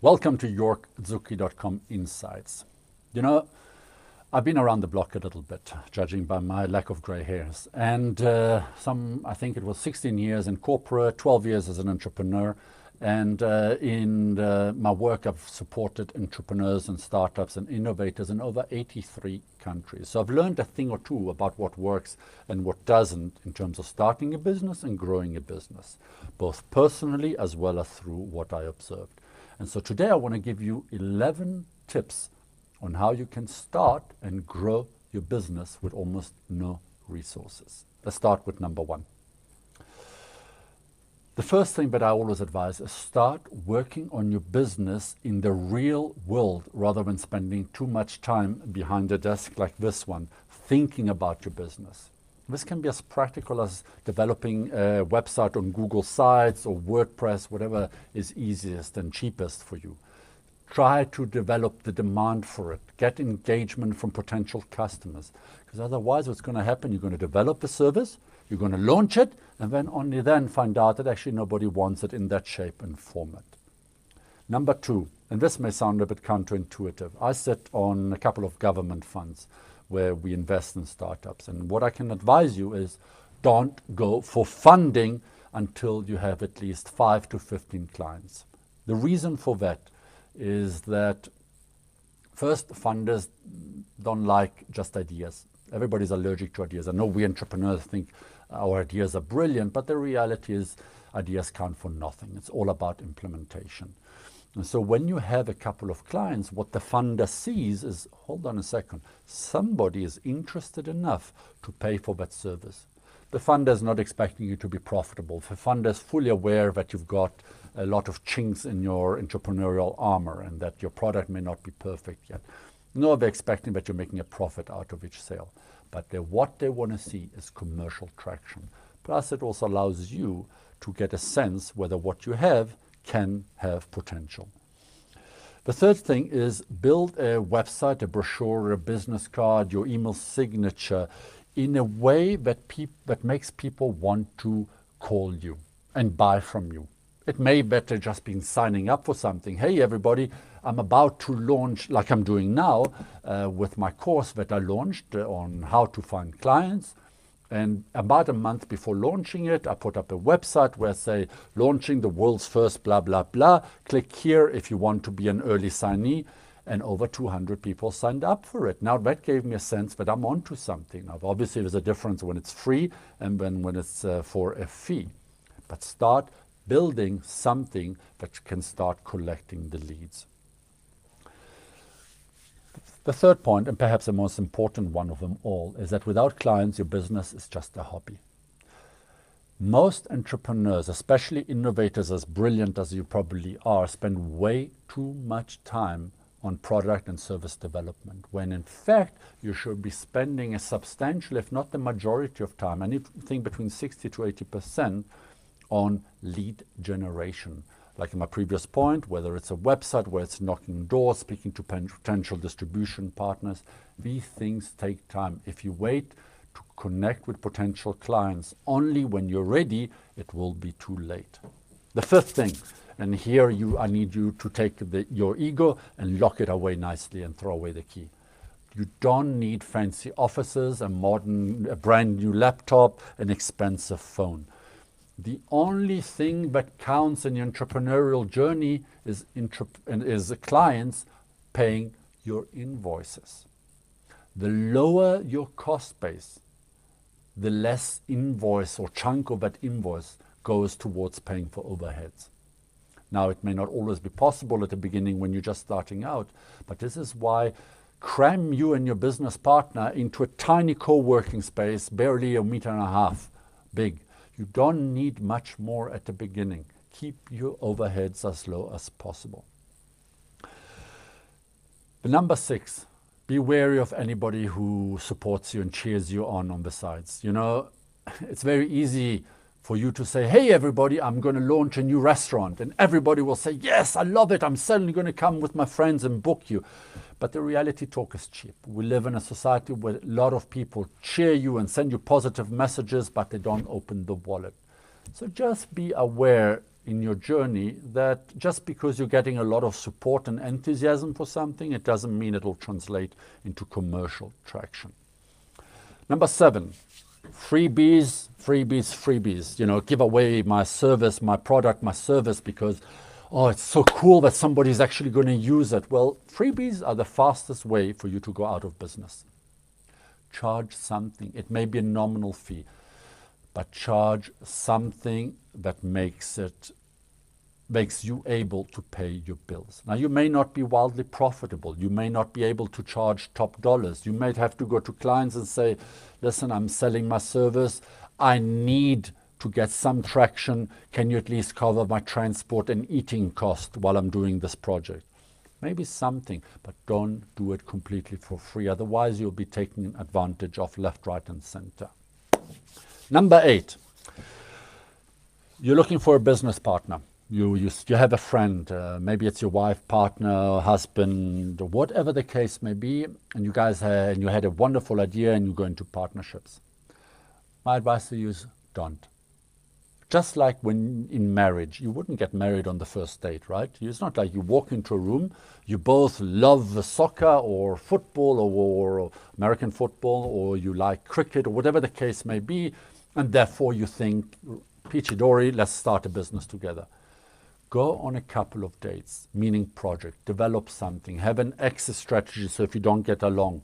Welcome to YorkZucchi.com Insights. You know, I've been around the block a little bit, judging by my lack of grey hairs. And I think it was 16 years in corporate, 12 years as an entrepreneur. And in my work, I've supported entrepreneurs and startups and innovators in over 83 countries. So I've learned a thing or two about what works and what doesn't in terms of starting a business and growing a business, both personally as well as through what I observed. And so today I want to give you 11 tips on how you can start and grow your business with almost no resources. Let's start with number one. The first thing that I always advise is start working on your business in the real world rather than spending too much time behind a desk like this one, thinking about your business. This can be as practical as developing a website on Google Sites or WordPress, whatever is easiest and cheapest for you. Try to develop the demand for it. Get engagement from potential customers. Because otherwise what's going to happen, you're going to develop the service, you're going to launch it, and then only then find out that actually nobody wants it in that shape and format. Number two, and this may sound a bit counterintuitive, I sit on a couple of government funds where we invest in startups. And what I can advise you is don't go for funding until you have at least 5 to 15 clients. The reason for that is that first, funders don't like just ideas. Everybody's allergic to ideas. I know we entrepreneurs think our ideas are brilliant, but the reality is ideas count for nothing. It's all about implementation. And so when you have a couple of clients, what the funder sees is, hold on a second, somebody is interested enough to pay for that service. The funder is not expecting you to be profitable. The funder is fully aware that you've got a lot of chinks in your entrepreneurial armor and that your product may not be perfect yet. No, they're expecting that you're making a profit out of each sale. But what they want to see is commercial traction. Plus, it also allows you to get a sense whether what you have can have potential. The third thing is build a website, a brochure, a business card, your email signature in a way that makes people want to call you and buy from you. It may better just be signing up for something. Hey, everybody, I'm about to launch, like I'm doing now, with my course that I launched on how to find clients. And about a month before launching it, I put up a website where I say, launching the world's first blah, blah, blah. Click here if you want to be an early signee. And over 200 people signed up for it. Now that gave me a sense that I'm onto something. Now, obviously, there's a difference when it's free and when it's for a fee. But start building something that can start collecting the leads. The third point, and perhaps the most important one of them all, is that without clients, your business is just a hobby. Most entrepreneurs, especially innovators as brilliant as you probably are, spend way too much time on product and service development, when in fact you should be spending a substantial, if not the majority of time, anything between 60 to 80%, on lead generation. Like in my previous point, whether it's a website, where it's knocking doors, speaking to potential distribution partners, these things take time. If you wait to connect with potential clients only when you're ready, it will be too late. The fifth thing, and here I need you to take your ego and lock it away nicely and throw away the key. You don't need fancy offices, a brand new laptop, an expensive phone. The only thing that counts in your entrepreneurial journey is clients paying your invoices. The lower your cost base, the less invoice or chunk of that invoice goes towards paying for overheads. Now, it may not always be possible at the beginning when you're just starting out, but this is why cram you and your business partner into a tiny co-working space, barely 1.5 meters big. You don't need much more at the beginning. Keep your overheads as low as possible. The number 6, be wary of anybody who supports you and cheers you on the sides. You know, it's very easy for you to say, hey, everybody, I'm going to launch a new restaurant. And everybody will say, yes, I love it. I'm certainly going to come with my friends and book you. But the reality talk is cheap. We live in a society where a lot of people cheer you and send you positive messages, but they don't open the wallet. So just be aware in your journey that just because you're getting a lot of support and enthusiasm for something, it doesn't mean it'll translate into commercial traction. Number 7, freebies, freebies, freebies. You know, give away my service, my product, my service because, oh, it's so cool that somebody's actually going to use it. Well, freebies are the fastest way for you to go out of business. Charge something. It may be a nominal fee, but charge something that makes you able to pay your bills. Now, you may not be wildly profitable. You may not be able to charge top dollars. You might have to go to clients and say, listen, I'm selling my service. I need to get some traction. Can you at least cover my transport and eating cost while I'm doing this project? Maybe something, but don't do it completely for free. Otherwise, you'll be taking advantage of left, right, and center. Number 8, you're looking for a business partner. You have a friend, maybe it's your wife, partner, husband, or whatever the case may be, and you guys had a wonderful idea and you go into partnerships. My advice to you is don't. Just like when in marriage, you wouldn't get married on the first date, right? It's not like you walk into a room, you both love soccer or football or American football, or you like cricket or whatever the case may be, and therefore you think, peachy dory, let's start a business together. Go on a couple of dates, meaning project, develop something, have an exit strategy so if you don't get along,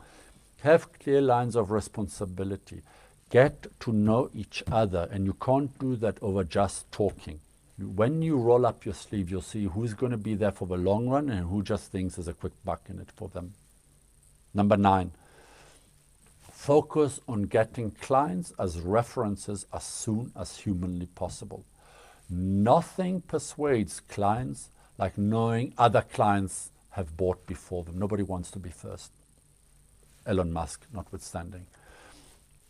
have clear lines of responsibility, get to know each other, and you can't do that over just talking. When you roll up your sleeve, you'll see who's going to be there for the long run and who just thinks there's a quick buck in it for them. Number 9, focus on getting clients as references as soon as humanly possible. Nothing persuades clients like knowing other clients have bought before them. Nobody wants to be first. Elon Musk notwithstanding.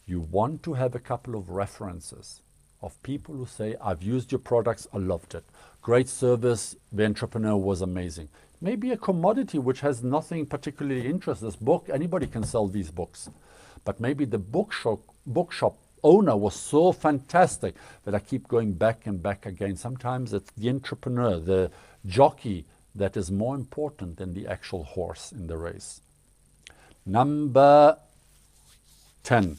You want to have a couple of references of people who say, I've used your products, I loved it. Great service, the entrepreneur was amazing. Maybe a commodity which has nothing particularly interesting. This book, anybody can sell these books. But maybe the bookshop owner was so fantastic that I keep going back and back again. Sometimes it's the entrepreneur, the jockey, that is more important than the actual horse in the race. Number 10.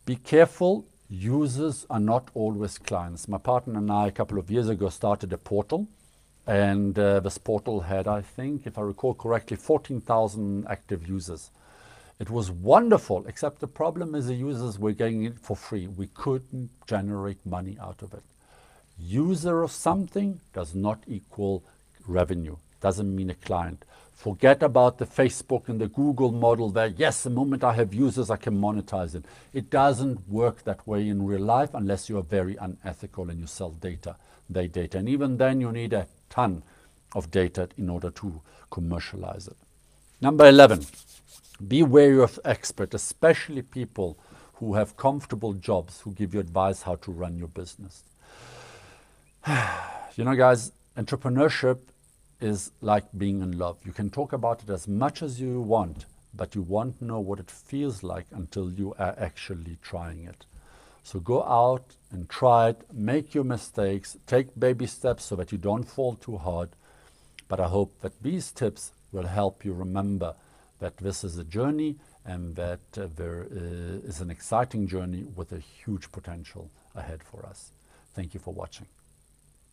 Be careful, users are not always clients. My partner and I, a couple of years ago, started a portal. And this portal had, I think, if I recall correctly, 14,000 active users. It was wonderful, except the problem is the users were getting it for free. We couldn't generate money out of it. User of something does not equal revenue, doesn't mean a client. Forget about the Facebook and the Google model there. Yes, the moment I have users, I can monetize it. It doesn't work that way in real life unless you are very unethical and you sell data, their data. And even then you need a ton of data in order to commercialize it. Number 11. Be wary of experts, especially people who have comfortable jobs, who give you advice how to run your business. You know, guys, entrepreneurship is like being in love. You can talk about it as much as you want, but you won't know what it feels like until you are actually trying it. So go out and try it, make your mistakes, take baby steps so that you don't fall too hard. But I hope that these tips will help you remember that this is a journey and that there is an exciting journey with a huge potential ahead for us. Thank you for watching.